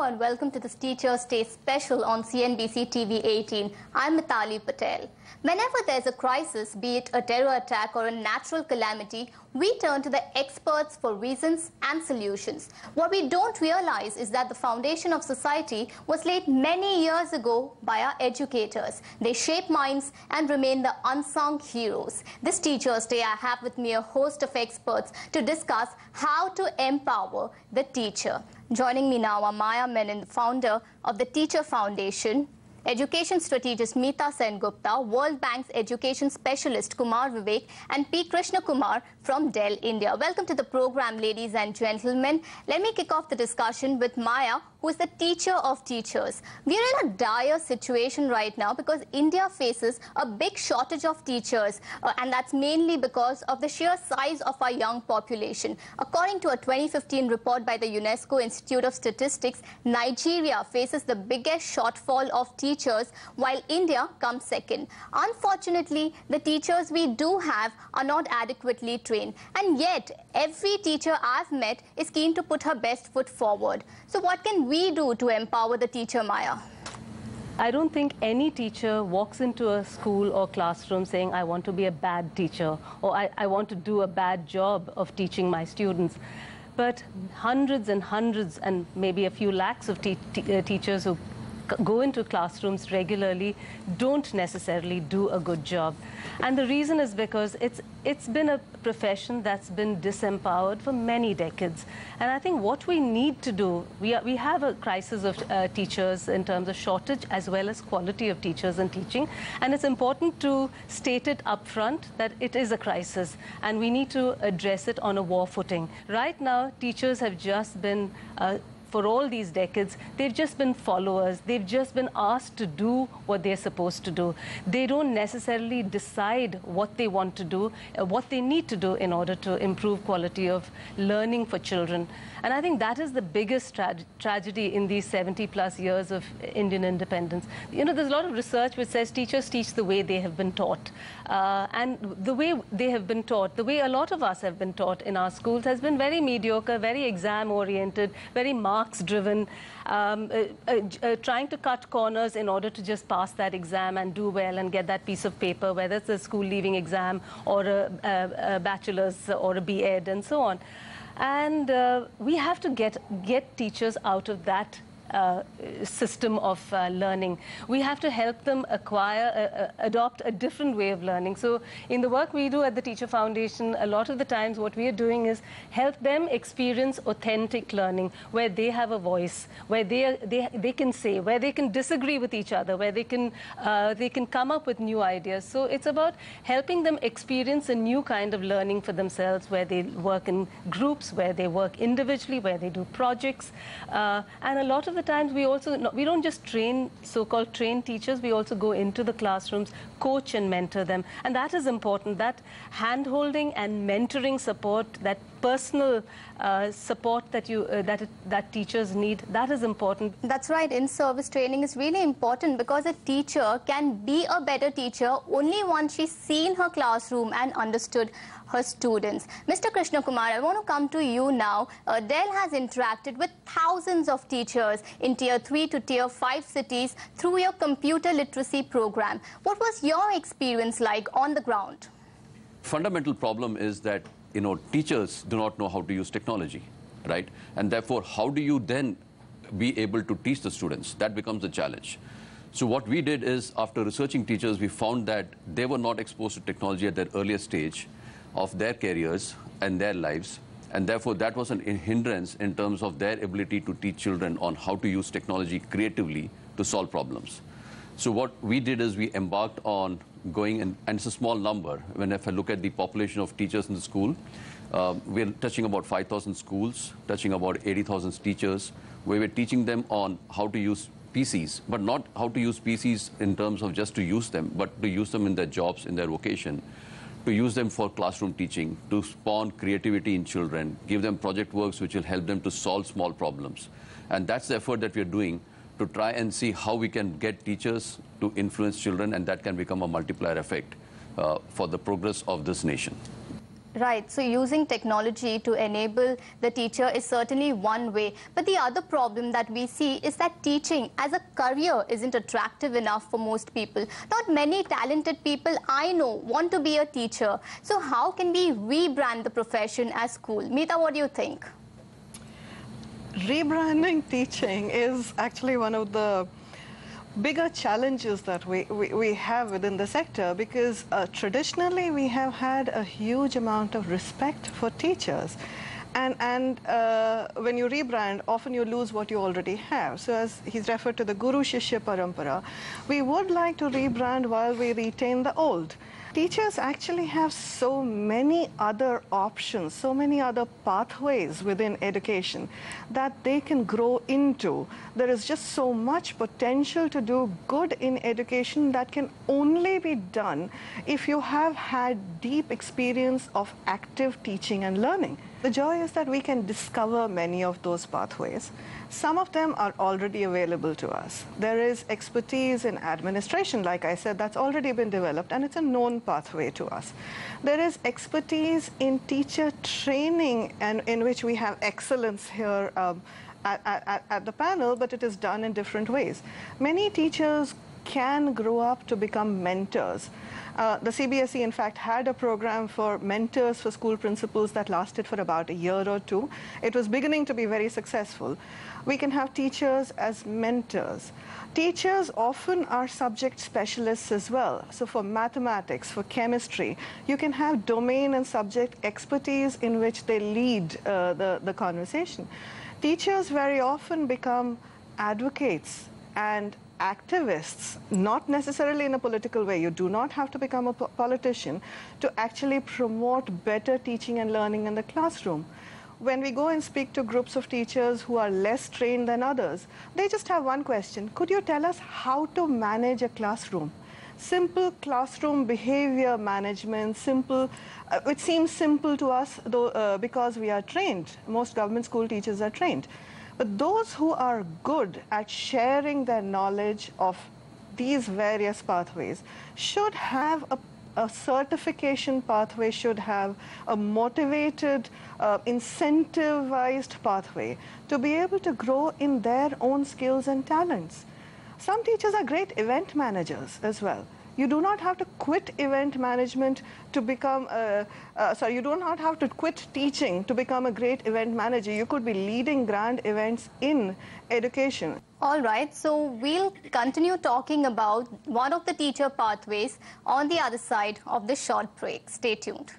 and welcome to this Teachers' Day special on CNBC TV 18. I'm Mitali, Patel. Whenever there's a crisis, be it a terror attack or a natural calamity, we turn to the experts for reasons and solutions. What we don't realize is that the foundation of society was laid many years ago by our educators. They shape minds and remain the unsung heroes. This Teachers' Day, I have with me a host of experts to discuss how to empower the teacher. Joining me now are Maya Menon, the founder of the Teacher Foundation, Education Strategist Meeta Sengupta, World Bank's Education Specialist Kumar Vivek, and P. Krishna Kumar from Dell, India. Welcome to the program, ladies and gentlemen. Let me kick off the discussion with Maya, who is the teacher of teachers. We are in a dire situation right now because India faces a big shortage of teachers, and that's mainly because of the sheer size of our young population. According to a 2015 report by the UNESCO Institute of Statistics, Nigeria faces the biggest shortfall of teachers, while India comes second. Unfortunately, the teachers we do have are not adequately trained, and yet every teacher I've met is keen to put her best foot forward. So what can we do to empower the teacher, Maya? I don't think any teacher walks into a school or classroom saying, I want to be a bad teacher, or I want to do a bad job of teaching my students. But hundreds and maybe a few lakhs of teachers who go into classrooms regularly don't necessarily do a good job. And the reason is because it's been a profession that's been disempowered for many decades. And I think what we need to do, we have a crisis of teachers in terms of shortage as well as quality of teachers and teaching. And it's important to state it up front that it is a crisis and we need to address it on a war footing. Right now, teachers have just been for all these decades, they've just been followers. They've just been asked to do what they're supposed to do. They don't necessarily decide what they want to do, what they need to do in order to improve quality of learning for children. And I think that is the biggest tragedy in these 70-plus years of Indian independence. You know, there's a lot of research which says teachers teach the way they have been taught. And the way they have been taught, the way a lot of us have been taught in our schools has been very mediocre, very exam-oriented, very marks-driven, trying to cut corners in order to just pass that exam and do well and get that piece of paper, whether it's a school-leaving exam or a bachelor's or a B.Ed and so on. And we have to get teachers out of that system of learning. We have to help them adopt a different way of learning. So in the work we do at the Teacher Foundation, a lot of the times what we are doing is help them experience authentic learning, where they have a voice, where they can say, where they can disagree with each other, where they can come up with new ideas. So it's about helping them experience a new kind of learning for themselves, where they work in groups, where they work individually, where they do projects. And a lot of the times we don't just train so-called trained teachers, we also go into the classrooms, coach and mentor them. And that is important, that hand-holding and mentoring support, that personal support that teachers need, that is important. That's right. In-service training is really important because a teacher can be a better teacher only once she's seen her classroom and understood her students. Mr. Krishna Kumar, I want to come to you now. Dell has interacted with thousands of teachers in Tier 3 to Tier 5 cities through your computer literacy program. What was your experience like on the ground? Fundamental problem is that teachers do not know how to use technology, right? And therefore, how do you then be able to teach the students? That becomes a challenge. So what we did is, after researching teachers, we found that they were not exposed to technology at their earliest stage of their careers and their lives. And therefore, that was an hindrance in terms of their ability to teach children on how to use technology creatively to solve problems. So what we did is we embarked on going, and it's a small number. If I look at the population of teachers in the school, we're touching about 5,000 schools, touching about 80,000 teachers, where we're teaching them on how to use PCs, but not how to use PCs in terms of just to use them, but to use them in their jobs, in their vocation, to use them for classroom teaching, to spawn creativity in children, give them project works which will help them to solve small problems. And that's the effort that we're doing to try and see how we can get teachers to influence children, and that can become a multiplier effect for the progress of this nation. Right, so using technology to enable the teacher is certainly one way. But the other problem that we see is that teaching as a career isn't attractive enough for most people. Not many talented people I know want to be a teacher. So how can we rebrand the profession as cool? Meeta, what do you think? Rebranding teaching is actually one of the bigger challenges that we have within the sector, because traditionally we have had a huge amount of respect for teachers. And when you rebrand, often you lose what you already have. So as he's referred to the Guru Shishya Parampara, we would like to rebrand while we retain the old. Teachers actually have so many other options, so many other pathways within education that they can grow into. There is just so much potential to do good in education that can only be done if you have had deep experience of active teaching and learning. The joy is that we can discover many of those pathways. Some of them are already available to us. There is expertise in administration, like I said, that's already been developed, and it's a known pathway to us. There is expertise in teacher training, and in which we have excellence here at the panel, but it is done in different ways. Many teachers can grow up to become mentors. The CBSE, in fact, had a program for mentors for school principals that lasted for about a year or two. It was beginning to be very successful. We can have teachers as mentors. Teachers often are subject specialists as well. So for mathematics, for chemistry, you can have domain and subject expertise in which they lead the conversation. Teachers very often become advocates and activists, not necessarily in a political way. You do not have to become a politician to actually promote better teaching and learning in the classroom. When we go and speak to groups of teachers who are less trained than others, they just have one question: could you tell us how to manage a classroom? Simple classroom behavior management, simple, it seems simple to us though, because we are trained. Most government school teachers are trained. But those who are good at sharing their knowledge of these various pathways should have a certification pathway, should have a motivated, incentivized pathway to be able to grow in their own skills and talents. Some teachers are great event managers as well. You do not have to quit event management to become, you do not have to quit teaching to become a great event manager. You could be leading grand events in education. All right, so we'll continue talking about one of the teacher pathways on the other side of the short break. Stay tuned.